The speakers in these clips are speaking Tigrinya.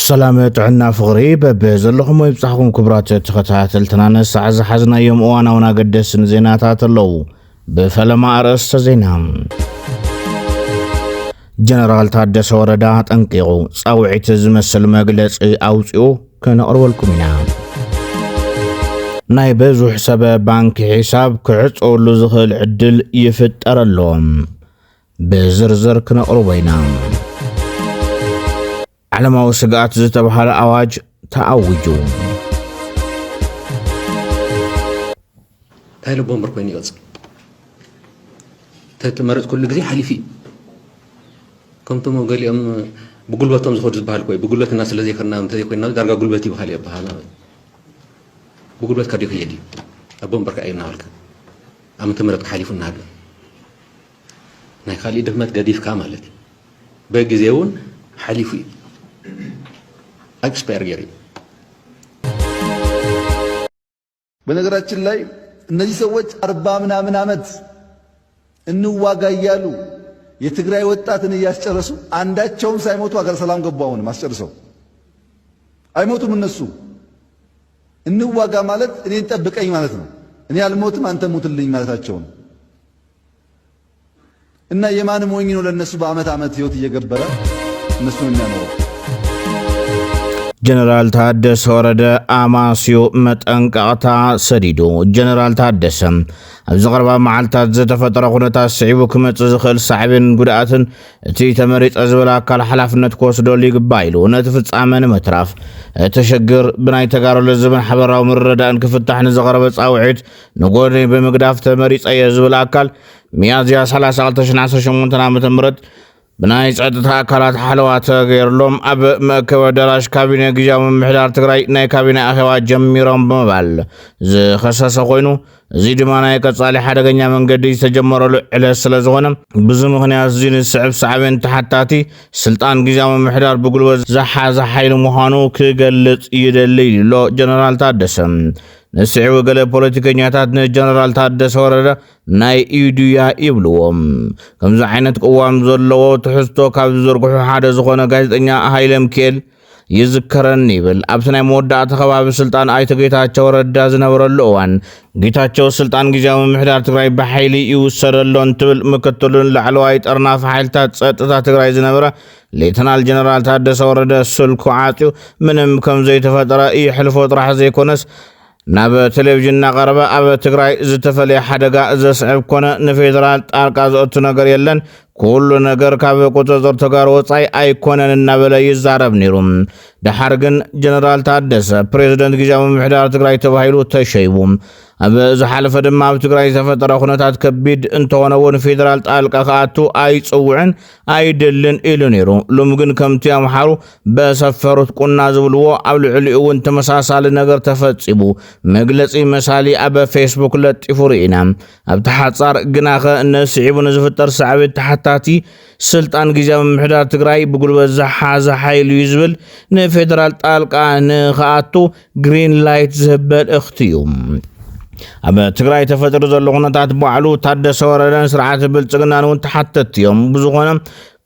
سلامت عنا فغري ببزلهم ويبصحكم كبرات تختاتلتنا نسع زحزنا يوم وانا قدس زيناتات اللو بفلما أرأس زينا جنرال تادس وردات انقيقو صاوعي تزمسل مقلس اوزيو كان أرولكمنا ناي بزو حساب بانك حساب كعصو لزخل عدل يفتر اللوم بزرزر كنا أروينا علما وسقات زتبحال أواج تأوجو هاي بومبر كوين يوز تتمرد كل جزي حليفي كم تمو قال يوم بقولبتهم زخود زبال كوي بقولبت الناس الذي كنا متذي كوي ناس درجة قولبتي بحالي بحانا بقولبت كردي خيدي بومبر كأي نالك أم تمرد حليف النهار ناي خالي دهمت قديف كاملتي بجزيون حليفي اكسبير يري በነገራችን ላይ እነዚህ ሰዎች 40 ምናምን አመት እንዋጋ እያሉ የትግራይ ወጣትን እያስጨረሱ አንዳቸውም ሳይሞቱ አገር ሰላም ገቡ። አሁን ማስጨርሰው አይሞቱም። እነሱ እንዋጋ ማለት እኔን ጠብቀኝ ማለት ነው። እኔ አልሞትም አንተ ሙትልኝ ማለታቸው ነው። እና የማን ሞኝ ነው ለነሱ በአመት አመት ህይወት እየገበረ እነሱን የሚያኖረው? جنرال تادس ورد آماسيو متنقعتا سديدو جنرال تادسم أبزغربا معالتات زتفتر غنتا سعيبو كمت زخل صعبين قدعاتن تي تمريت أزولا كالحلافنت كوسدو ليق بايلو نتفت آمان متراف تشقر بناي تقارو للزبن حبراو مردان كفتحن زغربت أوعيد نقولي بمقداف تمريت أي أزولا كال ميازيا سلاسة غلطشن شمونتنا متمرد بناي صدتا كالات حلوات غيرلوم اب مكو دراش كابينه غياو محدار تግራይ ናይ ካቢነ አኸዋ ጀሚሮም በመባል ዝኸሰሰ ኮይኑ እዚ ድማ ናይ ቀጻሊ ሓደገኛ መንገዲ ተጀመረሉ ዕለት ስለዝኾነ ብዙ ምኽንያት ዚን ስዕብ ሰዓበን ተሓታቲ ስልጣን ግዛው محدار ብጉልበት ዘሓዘ ኃይል ምዃኑ ክገልጽ ይደሊ ሎ ጀነራል ታደሰም نسعو قال بوليتيكينياتات جنرال تادس ورد ناي ايديا يبلوهم كم زعينت قوام زلو تحستو كاب زرقو حادة زخونا غايزتنيا هايلم كيل يذكرن يبل ابسناي مودات خباب سلطان اي تغيتاچو ردا زنبر اللوان غيتاچو سلطان غيزاو محدار تግራይ بحيلي يوسرلون تبل مكتلون لعلواي طرناف حيلتات صطتا تግራይ زنبر ليتنال جنرال تادس ورد سلكو عاطيو منم كم زي تفطر اي حلفو طرح زي كونس ناب تلفزيون نقربه اب تግራይ ዝተፈለየ ሓደጋ ዘስዕብ ኮነ ንፌደራል ጣልቃ ዘእቱ ነገር የለን ኩሉ ነገር ካብ ቁጥጥር ተጋር ወጻይ ኣይኮነን እናበለ ይዛረብ ነይሩ። ድሓር ግን ጀነራል ታደሰ ፕሬዝዳንት ጊዜያዊ ምሕዳር ትግራይ ተባሂሉ ተሸይቡ። ኣብ ዝሓለፈ ድማ ኣብ ትግራይ ዝተፈጠረ ኩነታት ከቢድ እንተኾነ እውን ፌደራል ጣልቃ ከኣቱ ኣይፅውዕን ኣይደልን ኢሉ ነይሩ። ሎም ግን ከምቲ ኣምሓሩ በሰፈሩት ቁና ዝብልዎ ኣብ ልዕሊኡ እውን ተመሳሳሊ ነገር ተፈፂሙ መግለፂ መሳሊ ኣብ ፌስቡክ ለጢፉ ርኢና። ኣብ ተሓፃር ግናኸ ነስዒቡ ንዝፍጠር ሳዕቤት ተሓታቲ ስልጣን ጊዜያዊ ምሕዳር ትግራይ ብጉልበት ዝሓዘ ሓይሉ ይዝብል ንፌደራል ጣልቃ ንኸኣቱ ግሪን ላይት ዝህበል እኽትዩ። ኣብ ትግራይ ተፈጥሮ ዘሎ ኩነታት ባዕሉ ታደሰ ወረደን ስርዓት ብልጽግናን እውን ተሓተት እዮም። ብዙኾነ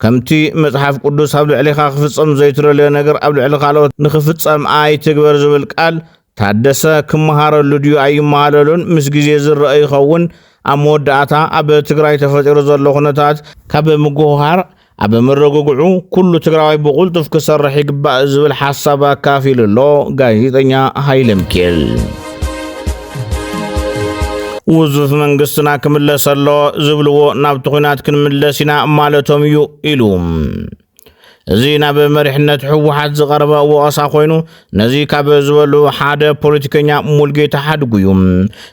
ከምቲ መጽሓፍ ቅዱስ ኣብ ልዕሊኻ ክፍጸም ዘይትረልዮ ነገር ኣብ ልዕሊ ካልኦት ንኽፍጸም ኣይትግበር ዝብል ቃል ታደሰ ክመሃረሉ ድዩ ኣይመሃረሉን ምስ ግዜ ዝረአ ይኸውን። ኣብ መወዳእታ ኣብ ትግራይ ተፈጥሮ ዘሎ ኩነታት ካብ ምጉሃር ኣብ መረጋግዑ ኩሉ ትግራዋይ ብቁልጡፍ ክሰርሕ ይግባእ ዝብል ሓሳብ ኣካፊሉ ኣሎ ጋዜጠኛ ሃይለም ኬል። ውዙፍ መንግስትና ክምለሰሎ ዝብልዎ ናብቲ ኩናት ክንምለስ ኢና ማለቶም እዩ ኢሉ እዚ ናብ መሪሕነት ሕወሓት ዝቐረበ ወቀሳ ኮይኑ ነዚ ካብ ዝበሉ ሓደ ፖለቲከኛ ሙልጌታ ሓድጉዩ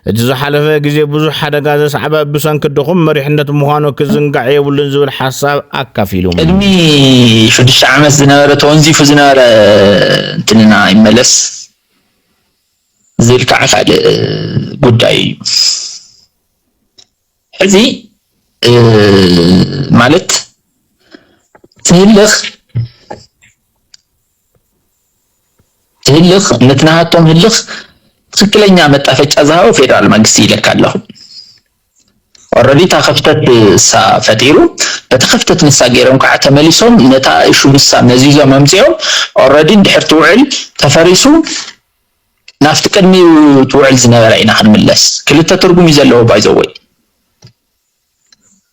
እቲ ዝሓለፈ ግዜ ብዙሕ ሓደጋ ዘስዓበ ብሰንኪ ድኹም መሪሕነት ምዃኑ ክዝንጋዕ የብሉን ዝብል ሓሳብ ኣካፊሉ ቅድሚ 6 ዓመት ዝነበረ ተወንዚፉ ዝነበረ እንትንና ይመለስ ዝብል ከዓ ካልእ ጉዳይ እዩ። ሕዚ ማለት ትህልኽ ነትናሃቶም ህልኽ ትክክለኛ መጣፈጫ ዝሃበ ፌደራል መንግስቲ ይለካ ኣለኹ። ኦሬዲ ታኸፍተት ፈጢሩ በተኸፍተት ንሳ ገይሮም ከዓ ተመሊሶም ነታ እሹ ንሳ ነዚዞ መምጽኦም ኦሬዲ እንድሕር ትውዕል ተፈሪሱ ናፍቲ ቅድሚ ትውዕል ዝነበረ ኢና ክንምለስ ክልተ ትርጉም ይዘለዎ ባይዘወይ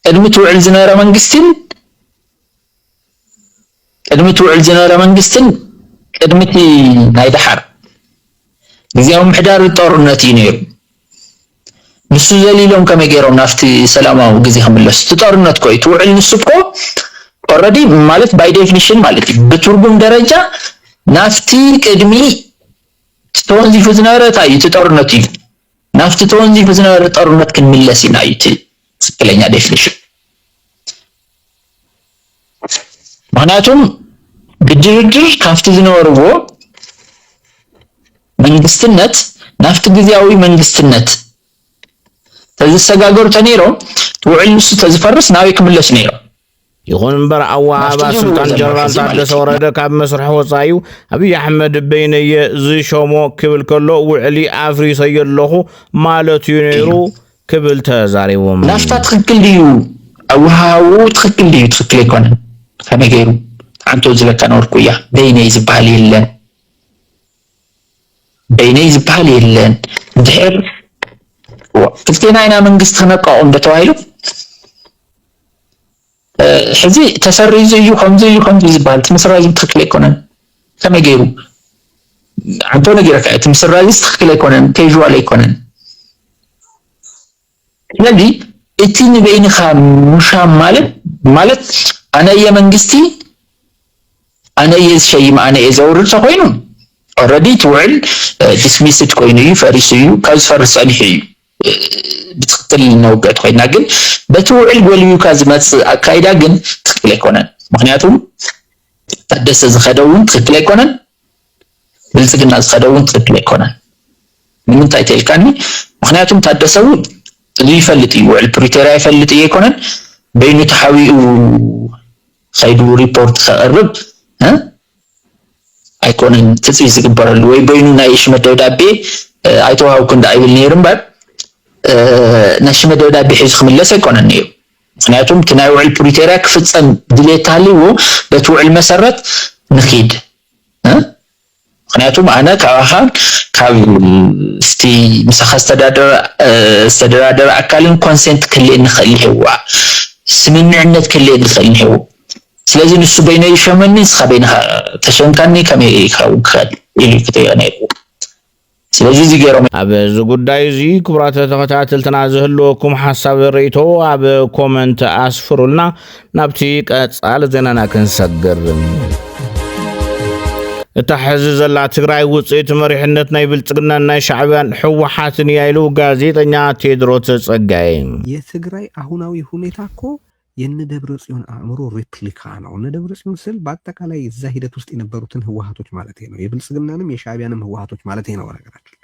ቅድሚ ትውዕል ዝነበረ መንግስትን ቅድሚቲ ናይ ድሓር ግዚያዊ ምሕዳር ጦርነት እዩ ነይሩ ንሱ ዘሊሎም ከመይ ገይሮም ናፍቲ ሰላማዊ ግዜ ክምለሱ ጦርነት ኮይ ትውዕል ንሱ እኮ ኦሬዲ ማለት ባይ ዴፊኒሽን ማለት በትርጉም ደረጃ ናፍቲ ቅድሚ ተወንዚፉ ዝነበረ ታዩ ጦርነት እዩ ናፍቲ ተወንዚፉ ዝነበረ ጦርነት ክንምለስ ኢና እዩ ትክክለኛ ዴፊኒሽን ምክንያቱም ግድርድር ካፍቲ ዝነበርዎ መንግስትነት ናፍቲ ግዚያዊ መንግስትነት ተዘሰጋገሩ ተነይሮም ትውዕል ንሱ ተዝፈርስ ናበይ ክምለስ ነይሮም ይኹን እምበር ኣወሃባ ስልጣን ጀነራል ታደሰ ወረደ ካብ መስርሕ ወፃዩ ኣብይ ኣሕመድ በይነየ ዝሾሞ ክብል ከሎ ውዕሊ ኣፍሪሰየ ኣለኹ ማለት እዩ ነይሩ ክብል ተዛሪቦም ናፍታ ትክክል ድዩ ኣወሃቡ ትክክል ድዩ ትክክል ኣይኮነን ከመይ ገይሩ አንቶ ዝለካ ኖርኩ ያ በይነይ ዝባል የለን ድሕር ክልቴና ኢና መንግስት ክነቃቆም በተባሂሉ ሕዚ ተሰሪዙ እዩ ከምዚ ዝባል ትምስራዝ ትክክል ኣይኮነን ከመይ ገይሩ አንቶ ነገርካ ትምስራዝ ትክክል ኣይኮነን ከይዥዋል ኣይኮነን ስለዚ እቲ ንበይንኻ ሙሻም ማለት ኣነ የመንግስቲ ኣነ የዝሸይም ኣነ የዘውርድ ተኮይኑ ኦሬዲ ትውዕል ዲስሚስድ ኮይኑ እዩ ፈሪሱ እዩ ካብ ዝፈርስ ፀኒሑ እዩ ብትክክል ነውገድ ኮይና ግን በትውዕል ጎልዩካ ዝመፅእ ኣካይዳ ግን ትክክል ኣይኮነን ምክንያቱም ታደሰ ዝኸደውን ትክክል ኣይኮነን ብልጽግና ዝኸደውን ትክክል ኣይኮነን ንምንታይ ተልካኒ ምክንያቱም ታደሰ ይፈልጥ እዩ ውዕል ፕሪቶሪያ ይፈልጥ እዩ ኣይኮነን በይኑ ተሓዊኡ ሳይዱ ሪፖርት ከቅርብ ኣይኮነን ትጽይ ዝግበረሉ ወይ በይኑ ናይ ሽመት ደብዳቤ ኣይተዋሃብኩ እንዳይብል ነይሩ እምበር ናይ ሽመት ደብዳቤ ሒዙ ክምለስ ኣይኮነን ነይሩ ምክንያቱም እቲ ናይ ውዕል ፕሪቶሪያ ክፍፀም ድሌት ሃልይዎ በቲ ውዕል መሰረት ንኺድ ምክንያቱም ኣነ ካብ እስቲ ምሳኻ ዝተደራደረ ኣካልን ኮንሰንት ክልእ ንኽእል ይህዋ ስምምዕነት ክልእ ንኽእል ይህው ስለዚህ ንሱ በይነ ይሸመኒ እስኻ በይንኻ ተሸንካኒ ከመይ ይኸውን ክኽእል ኢሉ ክትሪኦ ነይሩ ስለዚህ እዚ ገይሮም ኣብ እዚ ጉዳይ እዚ ክቡራት ተኸታተልትና ዝህልወኩም ሓሳብ ርእይቶ ኣብ ኮመንት ኣስፍሩልና ናብቲ ቀጻሊ ዜናና ክንሰግር እታ ሕዚ ዘላ ትግራይ ውፅኢት መሪሕነት ናይ ብልጽግና ናይ ሻዕብያን ሕወሓትን ያይሉ ጋዜጠኛ ቴድሮስ ጸጋይ የትግራይ አሁናዊ ሁኔታ እኮ የነ ደብረጽዮን አእምሮ ሪፕሊካ ነው። እነ ደብረጽዮን ስል በአጠቃላይ እዛ ሂደት ውስጥ የነበሩትን ህወሓቶች ማለት ነው። የብልጽግናንም የሻዕቢያንም ህወሓቶች ማለት ነው። ነገራችን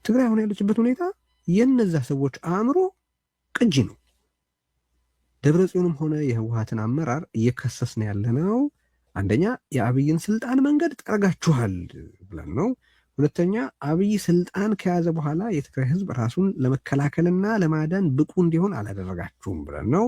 ትግራይ አሁን ያለችበት ሁኔታ የነዛ ሰዎች አእምሮ ቅጂ ነው። ደብረጽዮንም ሆነ የህወሓትን አመራር እየከሰስን ያለነው አንደኛ የአብይን ስልጣን መንገድ ጠርጋችኋል ብለን ነው። ሁለተኛ አብይ ስልጣን ከያዘ በኋላ የትግራይ ህዝብ ራሱን ለመከላከልና ለማዳን ብቁ እንዲሆን አላደረጋችሁም ብለን ነው።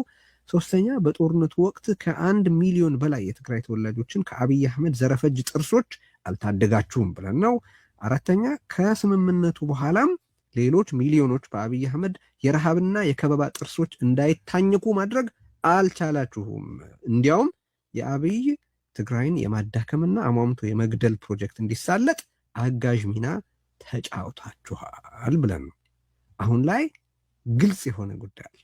ሶስተኛ በጦርነቱ ወቅት ከ1 ሚሊዮን በላይ የትግራይ ተወላጆችን ከአብይ አህመድ ዘረፈጅ ጥርሶች አልታደጋችሁም ብለን ነው። አራተኛ ከስምምነቱ በኋላም ሌሎች ሚሊዮኖች በአብይ አህመድ የረሃብና የከበባ ጥርሶች እንዳይታኘኩ ማድረግ አልቻላችሁም። እንዲያውም የአብይ ትግራይን የማዳከምና አሟምቶ የመግደል ፕሮጀክት እንዲሳለጥ አጋዥ ሚና ተጫውታችኋል ብለን ነው። አሁን ላይ ግልጽ የሆነ ጉዳይ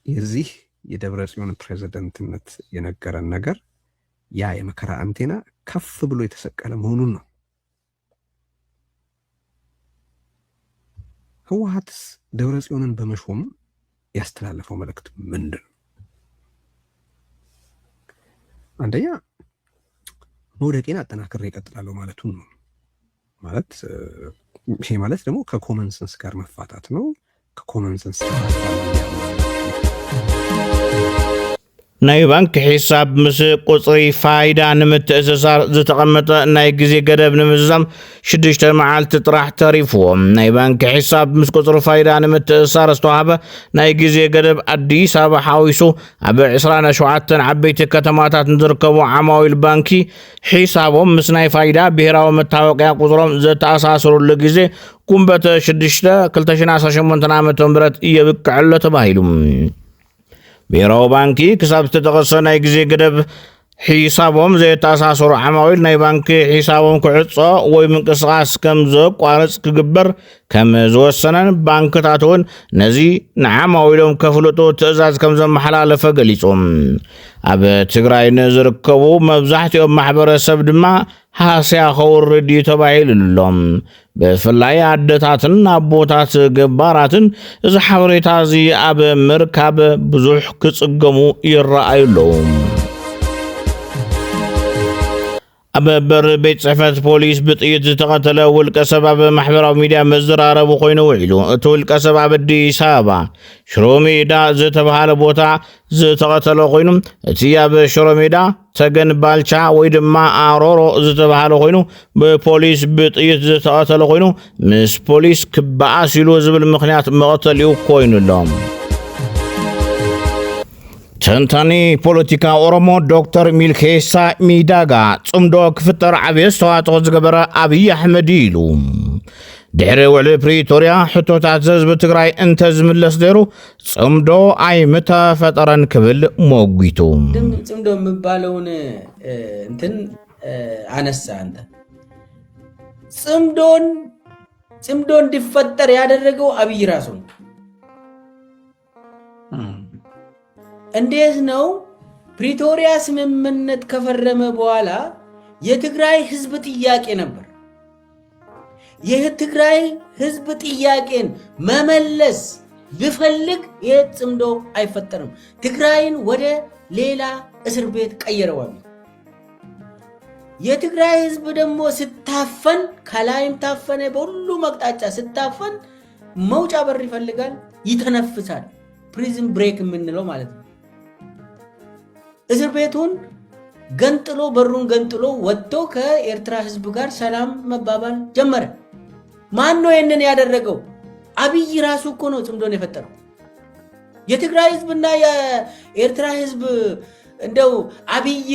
የዚህ የደብረጽዮን ፕሬዝዳንትነት የነገረን ነገር ያ የመከራ አንቴና ከፍ ብሎ የተሰቀለ መሆኑን ነው። ህወሓትስ ደብረጽዮንን በመሾም ያስተላለፈው መልእክት ምንድን ነው? አንደኛ መውደቄን አጠናክሬ እቀጥላለሁ ማለቱ ነው። ማለት ይሄ ማለት ደግሞ ከኮመን ሰንስ ጋር መፋታት ነው። ከኮመን ሰንስ ናይ ባንክ ሒሳብ ምስ ቁፅሪ ፋይዳ ንምትእስሳር ዝተቐመጠ ናይ ግዜ ገደብ ንምዛም 6 መዓልቲ ጥራሕ ተሪፍዎም ናይ ባንክ ሒሳብ ምስ ቁፅሪ ፋይዳ ንምትእስሳር ዝተዋህበ ናይ ግዜ ገደብ አዲስ አበባ ሓዊሱ ኣብ 27 ዓበይቲ ከተማታት ዝርከቡ ዓማዊል ባንኪ ሒሳቦም ምስ ናይ ፋይዳ ብሄራዊ መታወቂያ ቁፅሮም ዘተኣሳስሩሉ ግዜ ጉንበተ 6 2018 ዓ.ም የብቅዕሎ ተባሂሉ ብሄራዊ ባንኪ ክሳብ ዝተጠቐሰ ናይ ግዜ ገደብ ሒሳቦም ዘተኣሳሰሩ ዓማዊል ናይ ባንኪ ሒሳቦም ክዕፆ ወይ ምንቅስቃስ ከም ዘቋርፅ ክግበር ከም ዝወሰነን ባንክታት እውን ነዚ ንዓማዊሎም ከፍልጡ ትእዛዝ ከም ዘመሓላለፈ ገሊፆም ኣብ ትግራይ ንዝርከቡ መብዛሕትኦም ማሕበረሰብ ድማ ሃስያ ከውርድ ተባሂሉሎም ብፍላይ ኣደታትን ኣቦታት ገባራትን እዚ ሓበሬታ እዚ ኣብ ምርካብ ብዙሕ ክጽገሙ ይረኣዩ ኣለዉ ኣብ በር ቤት ጽሕፈት ፖሊስ ብጥይት ዝተቐተለ ውልቀ ሰብ ኣብ ማሕበራዊ ሚድያ መዘራረቡ ኮይኑ ውዒሉ እቲ ውልቀ ሰብ ኣብ አዲስ አበባ ሽሮ ሜዳ ዝተባሃለ ቦታ ዝተቐተለ ኮይኑ እቲ ኣብ ሽሮ ሜዳ ተገን ባልቻ ወይ ድማ ኣሮሮ ዝተባሃለ ኮይኑ ብፖሊስ ብጥይት ዝተቐተለ ኮይኑ ምስ ፖሊስ ክበኣስ ኢሉ ዝብል ምኽንያት መቐተሊኡ ኮይኑሎም ተንታኒ ፖለቲካ ኦሮሞ ዶክተር ሚልኬሳ ሚዳጋ ጽምዶ ክፍጠር ዓብይ አስተዋጽኦ ዝገበረ አብይ አሕመድ ኢሉ ድሕሪ ውዕሊ ፕሪቶሪያ ሕቶታት ህዝቢ ትግራይ እንተ ዝምለስ ነይሩ ጽምዶ ኣይምተፈጠረን ክብል ሞጊቱ ጽምዶ የሚባለውን እንትን አነሳ አንተ ጽምዶ እንዲፈጠር ያደረገው አብይ ራሱ ነው እንዴት ነው ፕሪቶሪያ ስምምነት ከፈረመ በኋላ የትግራይ ህዝብ ጥያቄ ነበር የትግራይ ህዝብ ጥያቄን መመለስ ቢፈልግ የጽምዶ አይፈጠርም ትግራይን ወደ ሌላ እስር ቤት ቀየረው የትግራይ ህዝብ ደግሞ ስታፈን ከላይም ታፈነ በሁሉ መቅጣጫ ስታፈን መውጫ በር ይፈልጋል ይተነፍሳል ፕሪዝን ብሬክ የምንለው ማለት ነው እስር ቤቱን ገንጥሎ በሩን ገንጥሎ ወጥቶ ከኤርትራ ህዝብ ጋር ሰላም መባባል ጀመረ ማን ነው ይሄንን ያደረገው አብይ ራሱ እኮ ነው ጽምዶን የፈጠረው የትግራይ ህዝብና የኤርትራ ህዝብ እንደው አብይ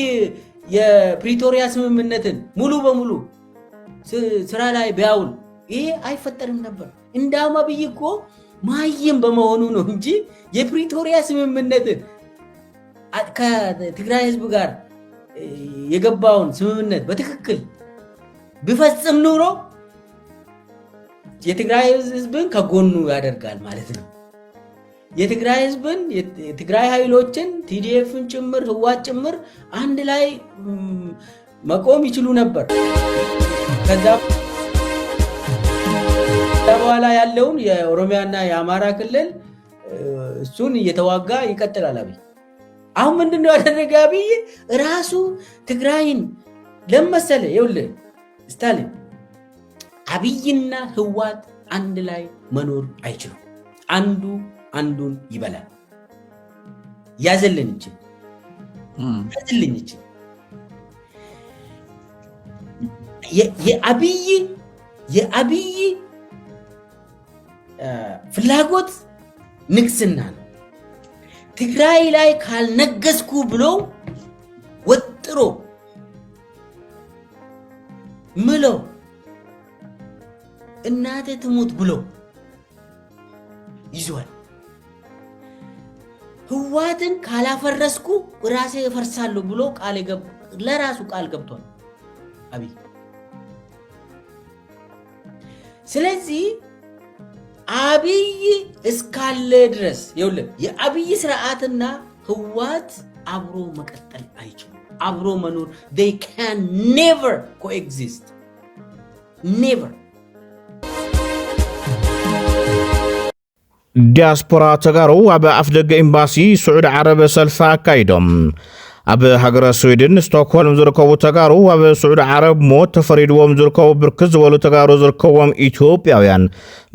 የፕሪቶሪያ ስምምነትን ሙሉ በሙሉ ስራ ላይ ቢያውል ይሄ አይፈጠርም ነበር እንዳውም አብይ እኮ ማይም በመሆኑ ነው እንጂ የፕሪቶሪያ ስምምነትን ከትግራይ ህዝብ ጋር የገባውን ስምምነት በትክክል ቢፈጽም ኑሮ የትግራይ ህዝብን ከጎኑ ያደርጋል ማለት ነው የትግራይ ህዝብን የትግራይ ኃይሎችን ቲዲኤፍን ጭምር ህዋት ጭምር አንድ ላይ መቆም ይችሉ ነበር ከዛ በኋላ ያለውን የኦሮሚያና የአማራ ክልል እሱን እየተዋጋ ይቀጥላል አብይ አሁን ምንድነው ያደረገ አብይ ራሱ ትግራይን ለመሰለ ይውልህ ስታሊን አብይና ህዋት አንድ ላይ መኖር አይችሉም አንዱ አንዱን ይበላል ያዘልን እንጂ የአብይ ፍላጎት ንግስና ነው ትግራይ ላይ ካልነገስኩ ብሎ ወጥሮ ምሎ እናቴ ትሙት ብሎ ይዟል ህዋትን ካላፈረስኩ ራሴ እፈርሳለሁ ብሎ ለራሱ ቃል ገብቷል አብይ ስለዚህ አብይ እስካለ ድረስ ይኸውልህ የአብይ ስርዓትና ህዋት አብሮ መቀጠል አይችሉም አብሮ መኖር they can never coexist never ዲያስፖራ ተጋሩ ኣብ ኣፍደገ ኤምባሲ ስዑድ ዓረብ ሰልፍ ኣካይዶም ኣብ ሃገረ ስዊድን ስቶክሆልም ዝርከቡ ተጋሩ ኣብ ስዑድ ዓረብ ሞት ተፈሪድዎም ዝርከቡ ብርክት ዝበሉ ተጋሩ ዝርከብዎም ኢትዮጵያውያን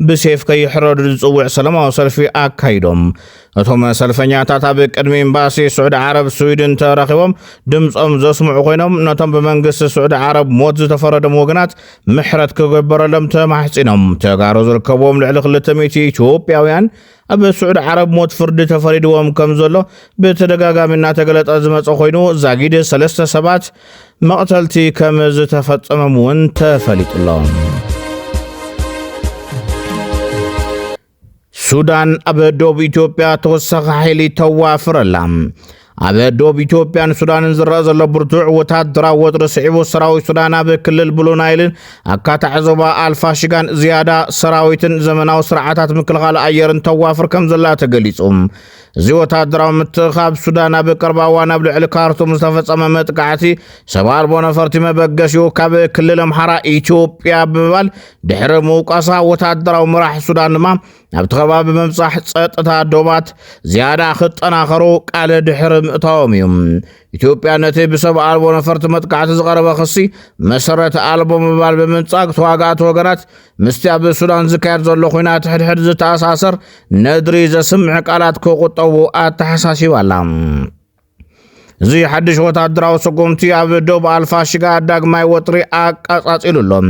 ብሴፍ ከይሕረዱ ዝፅውዕ ሰላማዊ ሰልፊ ኣካይዶም እቶም ሰልፈኛታት ኣብ ቅድሚ ኤምባሲ ስዑድ ዓረብ ስዊድን ተራኺቦም ድምፆም ዘስምዑ ኮይኖም ነቶም ብመንግስቲ ስዑድ ዓረብ ሞት ዝተፈረዶም ወገናት ምሕረት ክግበረሎም ተማሕፂኖም ተጋሩ ዝርከብዎም ልዕሊ 200 ኢትዮጵያውያን ኣብ ስዑድ ዓረብ ሞት ፍርዲ ተፈሪድዎም ከም ዘሎ ብተደጋጋሚ እናተገለጸ ዝመጸ ኮይኑ ዛጊድ 3 ሰባት መቕተልቲ ከም ዝተፈጸመም እውን ተፈሊጡሎም ሱዳን ኣብ ደቡብ ኢትዮጵያ ተወሳኺ ሓይሊ ተዋፍረላ ኣብ ደቡብ ኢትዮጵያን ሱዳንን ዝረአ ዘሎ ብርቱዕ ወታደራዊ ወጥሪ ስዒቡ ሰራዊት ሱዳን ኣብ ክልል ብሉ ናይልን ኣካታዕ ዞባ ኣልፋሽጋን ዝያዳ ሰራዊትን ዘመናዊ ስርዓታት ምክልኻል ኣየርን ተዋፍር ከም ዘላ ተገሊጹ እዚ ወታደራዊ ምትኻብ ሱዳን ኣብ ቀረባ እዋን ኣብ ልዕሊ ካርቱም ዝተፈጸመ መጥቃዕቲ ሰብዓ ኣልቦ ነፈርቲ መበገሲኡ ካብ ክልል ኣምሓራ ኢትዮጵያ ብምባል ድሕሪ ምውቃሳ ወታደራዊ ምራሕ ሱዳን ድማ ኣብቲ ከባቢ ምብጻሕ ጸጥታ ዶባት ዝያዳ ክጠናኸሩ ቃል ድሕሪ ምእታዎም እዩ ኢትዮጵያ ነቲ ብሰብዓ ኣልቦ ነፈርቲ መጥቃዕቲ ዝቐረበ ክሲ መሰረት ኣልቦ ምባል ብምንጻግ ተዋጋእቲ ወገናት ምስቲ ኣብ ሱዳን ዝካየድ ዘሎ ኩናት ሕድሕድ ዝተኣሳሰር ነድሪ ዘስምዕ ቃላት ክቁጠቡ ኣተሓሳሲባ ኣላ እዚ ሓድሽ ወታደራዊ ስጉምቲ ኣብ ደቡብ ኣልፋሽጋ ዳግማይ ወጥሪ ኣቃጻጺሉሎም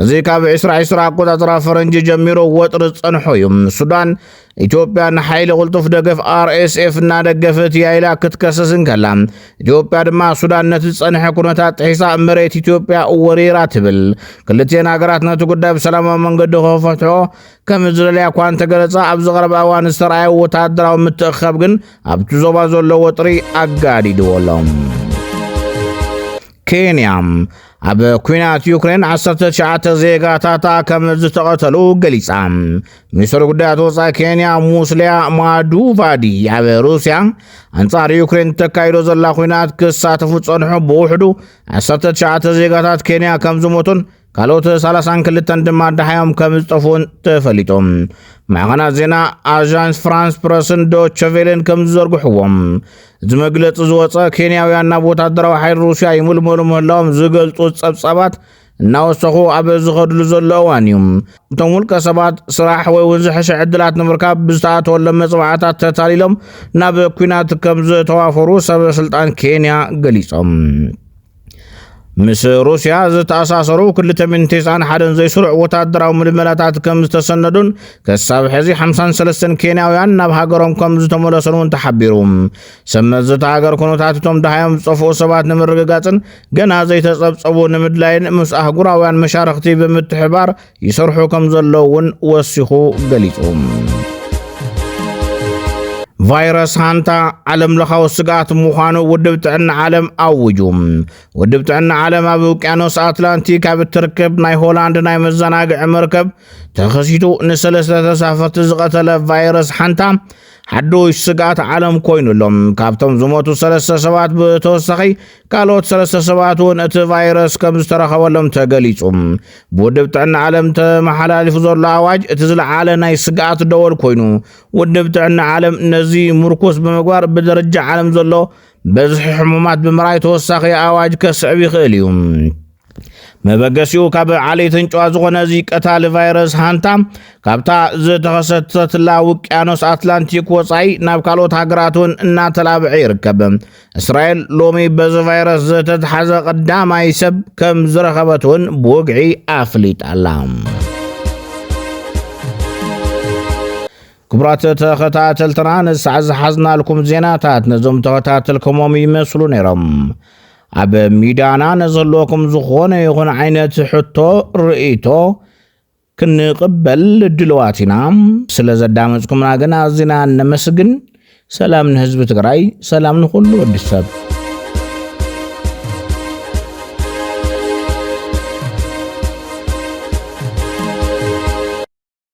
እዚ ካብ 2020 ኣቆጻጽራ ፈረንጂ ጀሚሮ ወጥሪ ጸንሖ እዩ ሱዳን ኢትዮጵያ ንሓይሊ ቁልጡፍ ደገፍ RSF እናደገፈት ያይላ ክትከሰስን ከላ ኢትዮጵያ ድማ ሱዳን ነቲ ጸንሐ ኩነታት ጥሒሳ መሬት ኢትዮጵያ ወሪራ ትብል ክልቲአን ሃገራት ነቲ ጉዳይ ብሰላማዊ መንገዲ ክፈትሖ ከም ዝደልያ እኳ እንተገለጻ ኣብ ዝቐረበ እዋን ዝተረኣየ ወታደራዊ ምትእኽኻብ ግን ኣብቲ ዞባ ዘሎ ወጥሪ ኣጋዲድዎሎም ኬንያ ኣብ ኩናት ዩክሬን 19 ዜጋታታ ከም ዝተቐተሉ ገሊጻ ሚኒስትሪ ጉዳያት ወጻኢ ኬንያ ሙስሊያ ማዱቫዲ ኣብ ሩስያ ኣንጻር ዩክሬን ተካይዶ ዘላ ኩናት ክሳተፉ ጸንሑ ብውሕዱ 19 ዜጋታት ኬንያ ከም ዝሞቱን ካልኦት 32 ድማ ዳሕዮም ከም ዝጠፍኡን ተፈሊጦም ማዕኸናት ዜና ኣዣንስ ፍራንስ ፕረስን ዶቼ ቬለን ከም ዝዘርግሕዎም እዚ መግለፂ ዝወፀ ኬንያውያን ናብ ወታደራዊ ሓይሊ ሩስያ ይምልመሉ ምህላዎም ዝገልጹ ጸብጻባት እናወሰኹ ኣብ ዝኸድሉ ዘሎ እዋን እዩ እቶም ውልቀ ሰባት ስራሕ ወይ እውን ዝሕሸ ዕድላት ንምርካብ ብዝተኣተወሎም መፅዋዕታት ተታሊሎም ናብ ኩናት ከም ዝተዋፈሩ ሰበስልጣን ኬንያ ገሊፆም ምስ ሩስያ ዝተኣሳሰሩ 291 ዘይስሩዕ ወታደራዊ ምልመላታት ከም ዝተሰነዱን ክሳብ ሕዚ 53 ኬንያውያን ናብ ሃገሮም ከም ዝተመለሱን እውን ተሓቢሩ ሰመዝቲ ሃገር ኩነታት እቶም ዳሕዮም ዝጠፍኡ ሰባት ንምርግጋፅን ገና ዘይተጸብጸቡ ንምድላይን ምስ ኣህጉራውያን መሻርክቲ ብምትሕባር ይሰርሑ ከም ዘለዉ እውን ወሲኹ ገሊጹ ቫይረስ ሃንታ ዓለም ለኻዊ ስጋት ምዃኑ ውድብ ጥዕና ዓለም ኣውጁ ውድብ ጥዕና ዓለም ኣብ ውቅያኖስ ኣትላንቲክ ኣብ እትርከብ ናይ ሆላንድ ናይ መዘናግዒ መርከብ ተኸሲቱ ንሰለስተ ተሳፈርቲ ዝቐተለ ቫይረስ ሃንታ ሓዱሽ ስጋት ዓለም ኮይኑሎም ካብቶም ዝሞቱ 3 ሰባት ብተወሳኺ ካልኦት 3 ሰባት እውን እቲ ቫይረስ ከም ዝተረኸበሎም ተገሊጹ ብውድብ ጥዕና ዓለም ተመሓላሊፉ ዘሎ ኣዋጅ እቲ ዝለዓለ ናይ ስጋት ደወል ኮይኑ ውድብ ጥዕና ዓለም ነዚ ምርኩስ ብምግባር ብደረጃ ዓለም ዘሎ በዝሒ ሕሙማት ብምርኣይ ተወሳኺ ኣዋጅ ከስዕብ ይኽእል እዩ መበገሲኡ ካብ ዓሌትን ጨዋ ዝኾነ እዚ ቀታሊ ቫይረስ ሃንታ ካብታ ዝተኸሰተትላ ውቅያኖስ ኣትላንቲክ ወፃኢ ናብ ካልኦት ሃገራት እውን እናተላብዐ ይርከብ እስራኤል ሎሚ በዚ ቫይረስ ዝተተሓዘ ቀዳማይ ሰብ ከም ዝረኸበት እውን ብውግዒ ኣፍሊጣላ ክቡራት ተኸታተልትና ንሰዓት ዝሓዝናልኩም ዜናታት ነዞም ተኸታተልኩሞም ይመስሉ ነይሮም ኣብ ሚዳና ነዘለኩም ዝኾነ ይኹን ዓይነት ሕቶ ርእይቶ ክንቅበል ድልዋት ኢና ስለ ዘዳመፅኩምና ግን ኣዝና ነመስግን ሰላም ንህዝቢ ትግራይ ሰላም ንኹሉ ወዲ ሰብ